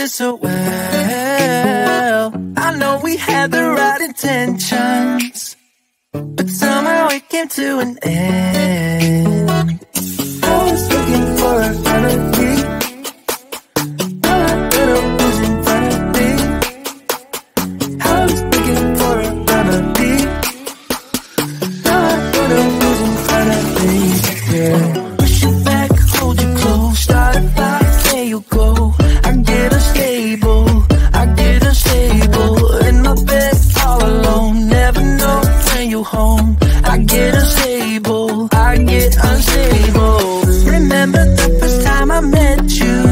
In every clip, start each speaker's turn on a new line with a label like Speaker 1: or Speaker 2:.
Speaker 1: it so well. I know we had the right intentions, but somehow it came to an end. I was looking for a remedy. All I thought was in front of me. I was looking for a remedy. All I thought was in front of me. Yeah. Push you back, hold you close, start a fight, there you go. I get unstable, I get unstable. In my bed all alone, never know when you home. I get unstable, I get unstable. Remember the first time I met you,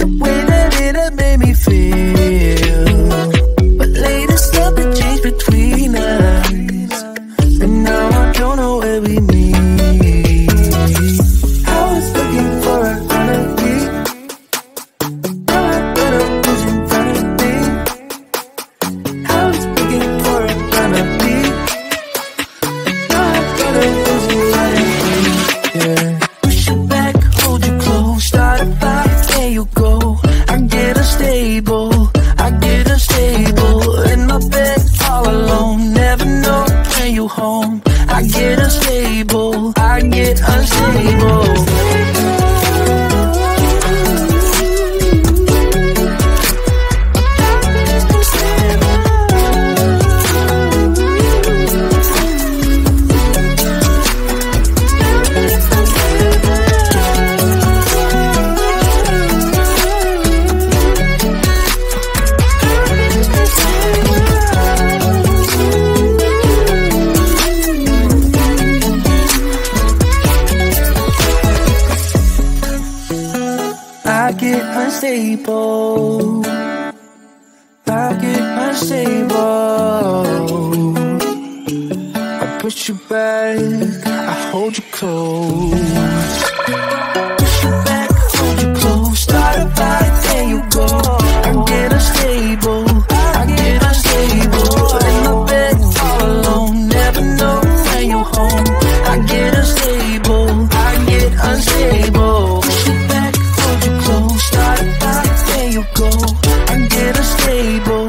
Speaker 1: the way that it had made me feel. But later something changed between us, and now I don't know where we meet. I was looking for a remedy. All I thought was in front of me. I was looking for a remedy. All I thought was in front of me. Yeah. Push you back, hold you close, start a fight, there you go. I get unstable, I get unstable. In my bed all alone, never know when you home. I get unstable, I get unstable. I get unstable, I get unstable. I push you back, I hold you close. Push you back, hold you close, start a fight, there you go. I get unstable, I get unstable. In my bed all alone, never know when you're home. I get unstable, I get unstable. Push you back, hold you close, start a fight, there you go. I get unstable,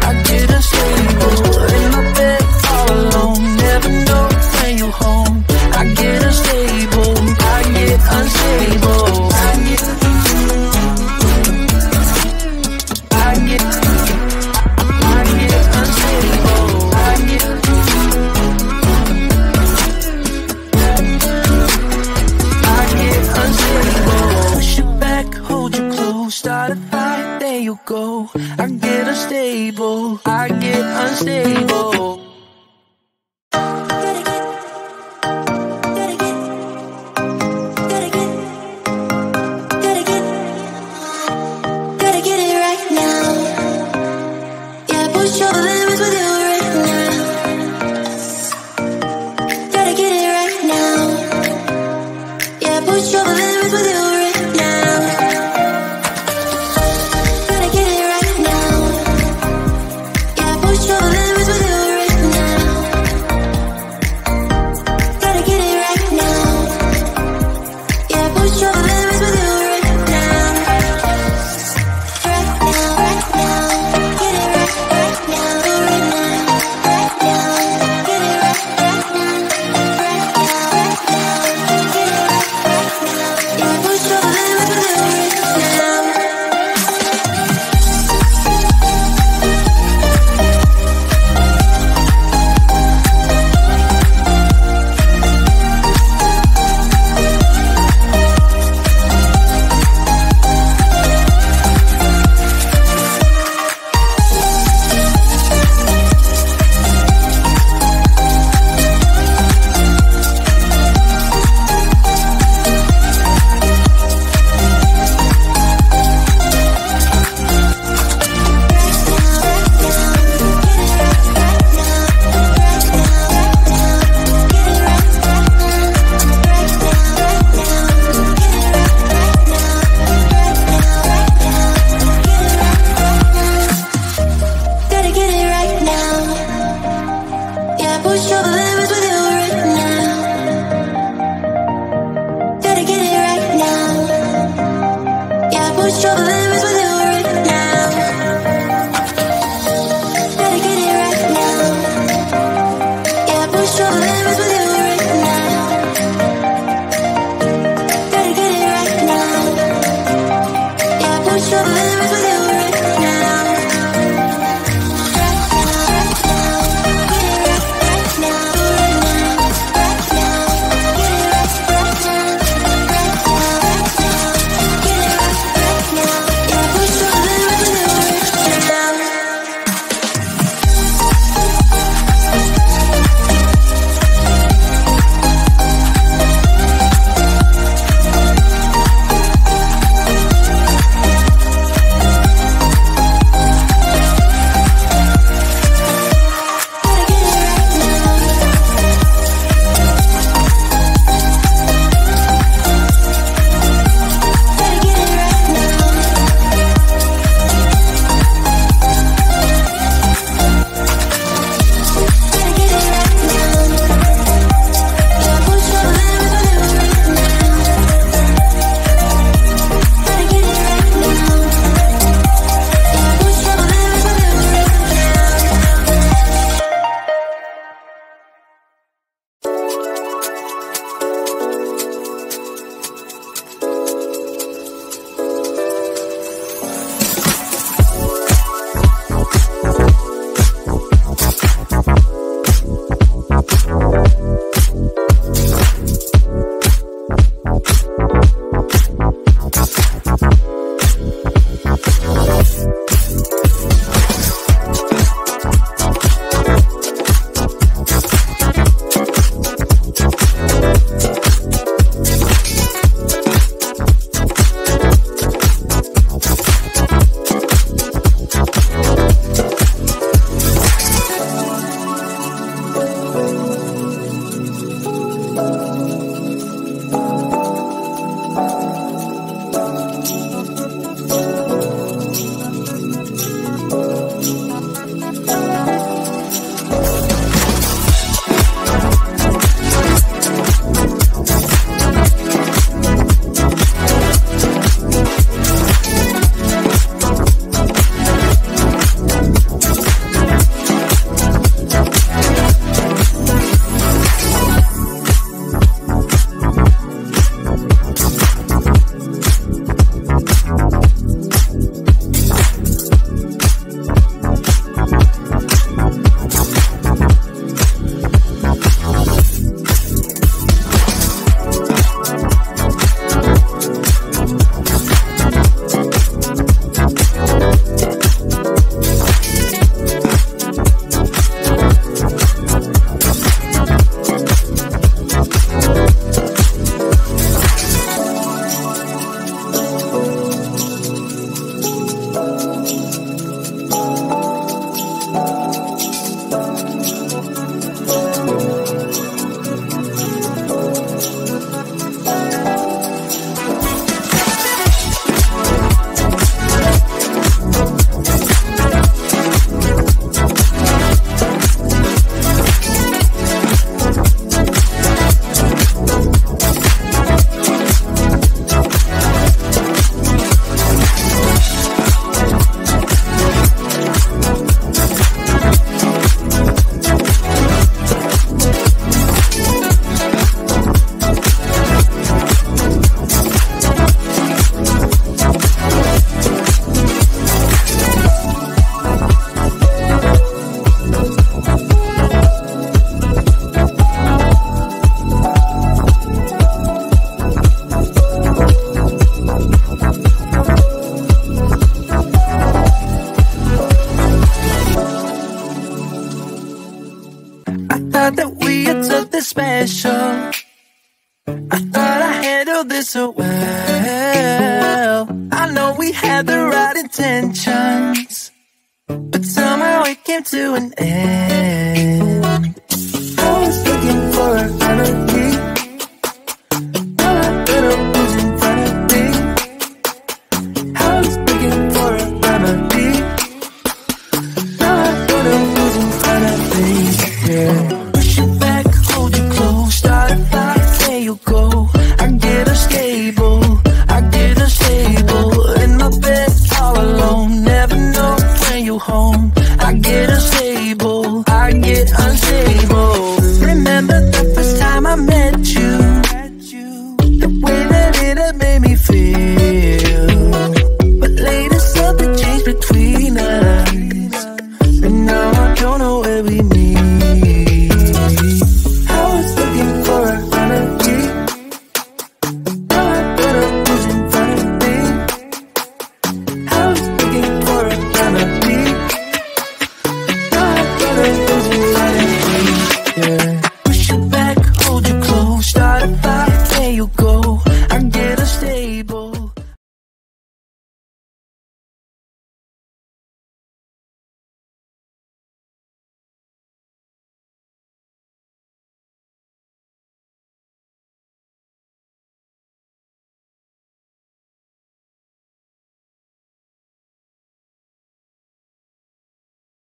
Speaker 1: I get unstable. In my bed all alone, never know when you're home. I get unstable, I get unstable. I get unstable. I get unstable. Push you back, hold you close, start a fight, there you go. I get unstable, I get unstable.
Speaker 2: Push your limits with you right
Speaker 1: special. I thought I handled this so well. I know we had the right intentions, but somehow it came to an end. I was looking for a remedy. All I better was in front of me. I was looking for a remedy. All I better was in front of me. Yeah. Push it back, hold you close, start a fire, there you go. I get unstable in my bed all alone. Never know when you're home. I get